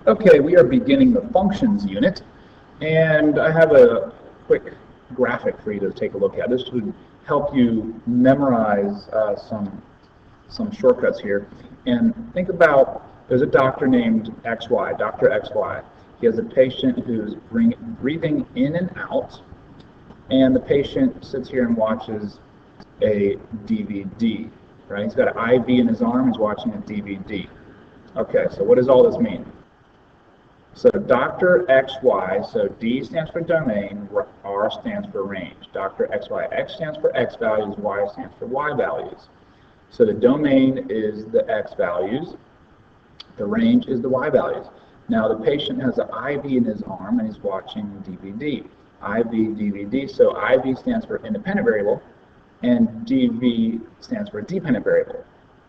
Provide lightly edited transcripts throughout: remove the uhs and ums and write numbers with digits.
Okay, we are beginning the functions unit, and I have a quick graphic for you to take a look at. This would help you memorize some shortcuts here. And think about, there's a doctor named XY, Dr. XY. He has a patient who's breathing in and out, and the patient sits here and watches a DVD, right? He's got an IV in his arm, he's watching a DVD. Okay, so what does all this mean? So Dr. XY, so D stands for domain, R stands for range. Dr. XY, X stands for X values, Y stands for Y values. So the domain is the X values, the range is the Y values. Now the patient has an IV in his arm and he's watching DVD. IV, DVD, so IV stands for independent variable and DV stands for dependent variable.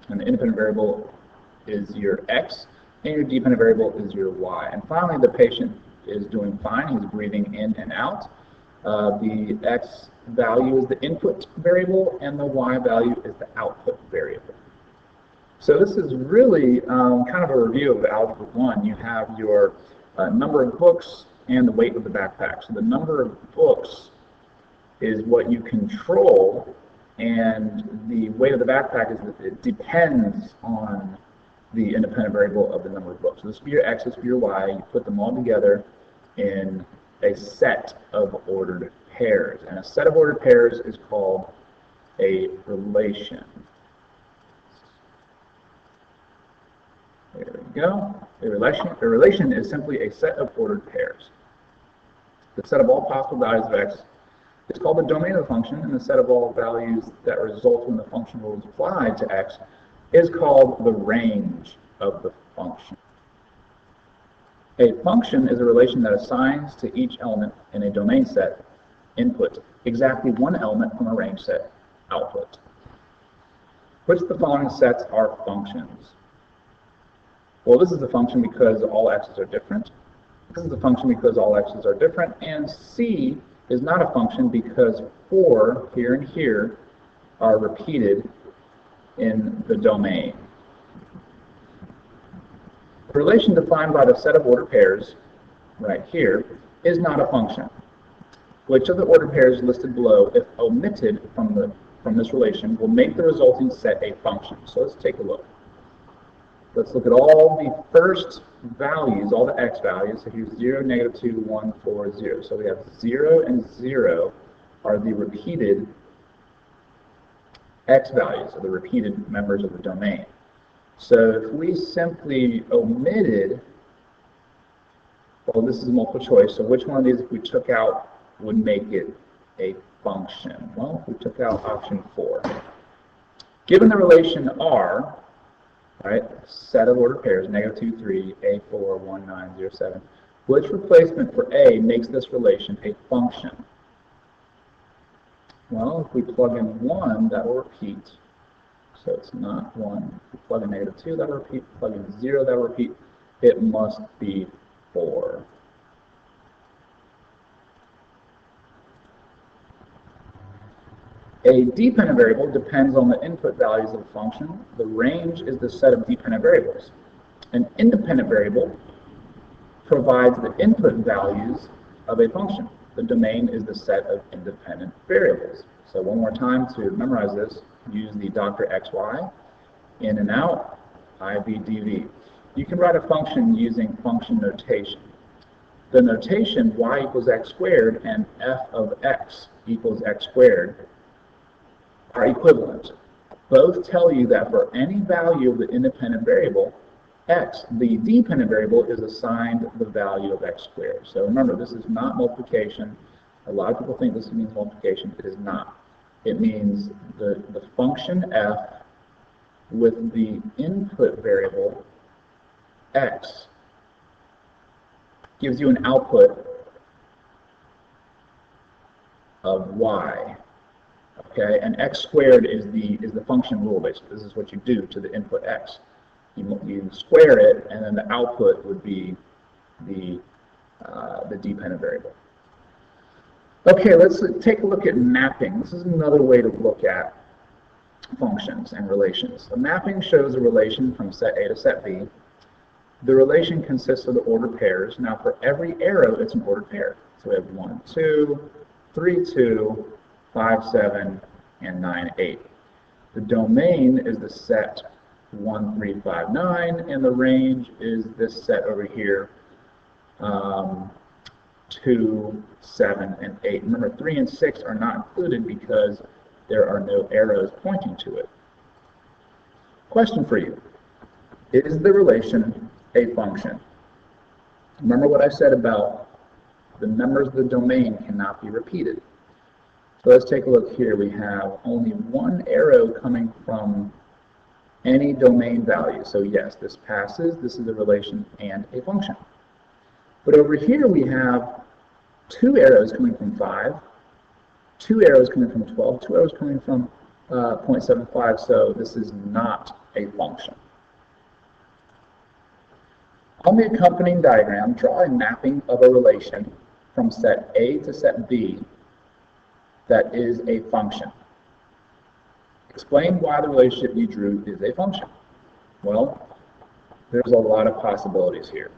And the independent variable is your X, and your dependent variable is your Y. And finally, the patient is doing fine. He's breathing in and out. The X value is the input variable, and the Y value is the output variable. So this is really kind of a review of Algebra 1. You have your number of books and the weight of the backpack. So the number of books is what you control, and the weight of the backpack is that it depends on the independent variable of the number of books. So this would be your X, this would be your Y. You put them all together in a set of ordered pairs. And a set of ordered pairs is called a relation. There we go. A relation is simply a set of ordered pairs. The set of all possible values of X is called the domain of the function, and the set of all values that result when the function rule is applied to X is called the range of the function. A function is a relation that assigns to each element in a domain set input exactly one element from a range set output. Which of the following sets are functions? Well, this is a function because all x's are different. This is a function because all x's are different. And C is not a function because 4 here and here are repeated in the domain. The relation defined by the set of ordered pairs, right here, is not a function. Which of the ordered pairs listed below, if omitted from this relation, will make the resulting set a function? So let's take a look. Let's look at all the first values, all the x values. So here's 0, -2, 1, 4, 0. So we have 0 and 0 are the repeated x values, or the repeated members of the domain. So if we simply omitted, well, this is multiple choice, so which one of these, if we took out, would make it a function? Well, we took out option 4. Given the relation R, right, set of ordered pairs, -2, 3, A4, 1, 9, 0, 7, which replacement for A makes this relation a function? Well, if we plug in 1, that will repeat. So it's not 1. If we plug in -2, that will repeat. Plug in 0, that will repeat. It must be 4. A dependent variable depends on the input values of the function. The range is the set of dependent variables. An independent variable provides the input values of a function. The domain is the set of independent variables. So one more time to memorize this, use the Dr. XY, in and out, IV, DV. You can write a function using function notation. The notation y equals x squared and f of x equals x squared are equivalent. Both tell you that for any value of the independent variable, x, the dependent variable, is assigned the value of x squared. So remember, this is not multiplication. A lot of people think this means multiplication. It is not. It means the function f with the input variable x gives you an output of y. Okay, and x squared is the function rule, basically. This is what you do to the input x. You square it, and then the output would be the dependent variable. Okay, let's take a look at mapping. This is another way to look at functions and relations. A mapping shows a relation from set A to set B. The relation consists of the ordered pairs. Now for every arrow, it's an ordered pair. So we have 1, 2, 3, 2, 5, 7, and 9, 8. The domain is the set 1, 3, 5, 9, and the range is this set over here, 2, 7, and 8. Remember, 3 and 6 are not included because there are no arrows pointing to it. Question for you. Is the relation a function? Remember what I said about the members of the domain cannot be repeated. So let's take a look here. We have only one arrow coming from any domain value. So yes, this passes, this is a relation and a function. But over here we have 2 arrows coming from 5, 2 arrows coming from 12, 2 arrows coming from 0.75, so this is not a function. On the accompanying diagram, draw a mapping of a relation from set A to set B that is a function. Explain why the relationship you drew is a function. Well, there's a lot of possibilities here.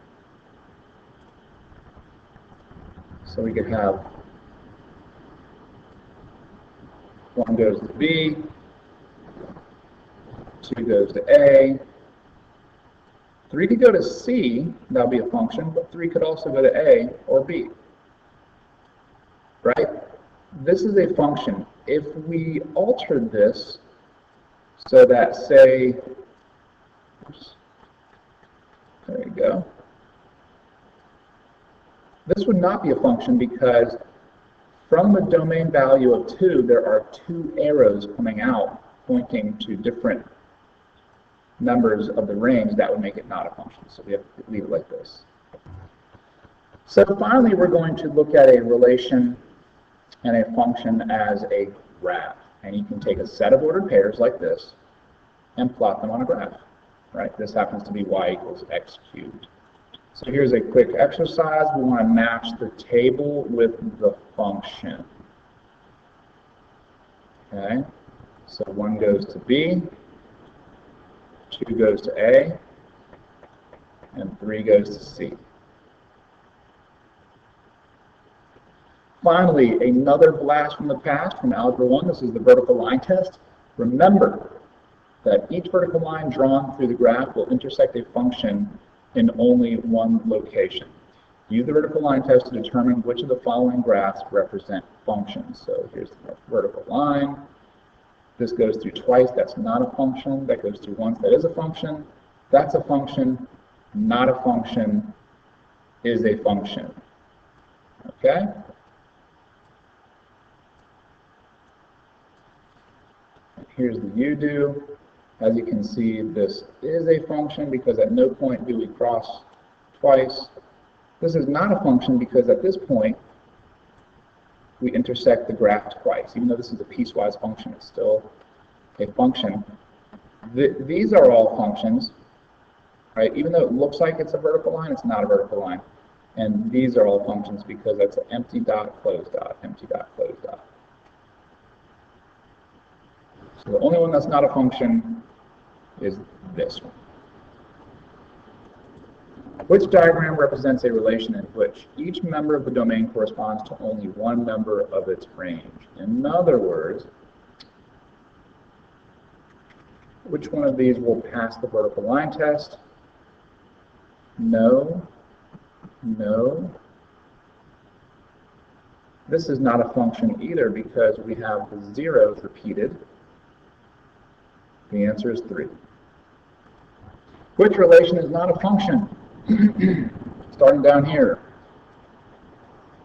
So we could have 1 goes to B, 2 goes to A, 3 could go to C, that would be a function, but 3 could also go to A or B. Right? This is a function. If we altered this so that, say, oops, there you go, this would not be a function because from the domain value of 2, there are 2 arrows coming out pointing to different numbers of the range. That would make it not a function. So we have to leave it like this. So finally, we're going to look at a relation and a function as a graph. And you can take a set of ordered pairs like this and plot them on a graph. Right? This happens to be y equals x cubed. So here's a quick exercise. We want to match the table with the function. Okay? So 1 goes to B, 2 goes to A, and 3 goes to C. Finally, another blast from the past from Algebra 1. This is the vertical line test. Remember that each vertical line drawn through the graph will intersect a function in only one location. Use the vertical line test to determine which of the following graphs represent functions. So here's the vertical line. This goes through twice, that's not a function. That goes through once, that is a function. That's a function, not a function, is a function. Okay? Here's the u-do. As you can see, this is a function because at no point do we cross twice. This is not a function because at this point, we intersect the graph twice. Even though this is a piecewise function, it's still a function. These are all functions, right? Even though it looks like it's a vertical line, it's not a vertical line. And these are all functions because that's an empty dot, closed dot, empty dot, closed dot. So the only one that's not a function is this one. Which diagram represents a relation in which each member of the domain corresponds to only one member of its range? In other words, which one of these will pass the vertical line test? No. No. This is not a function either because we have the zeros repeated. The answer is 3. Which relation is not a function? Starting down here.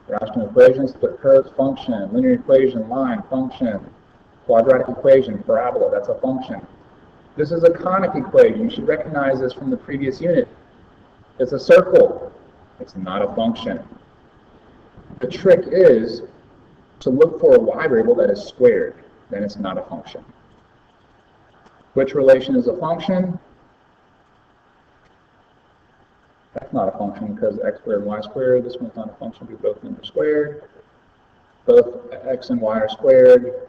Rational equation, split curves, function. Linear equation, line, function. Quadratic equation, parabola, that's a function. This is a conic equation. You should recognize this from the previous unit. It's a circle. It's not a function. The trick is to look for a y variable that is squared. Then it's not a function. Which relation is a function? That's not a function because x squared and y squared. This one's not a function because both of them are squared. Both x and y are squared.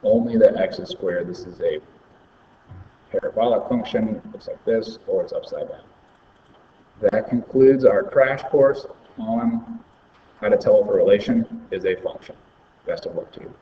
Only the x is squared. This is a parabolic function, looks like this, or it's upside down. That concludes our crash course on how to tell if a relation is a function. Best of luck to you.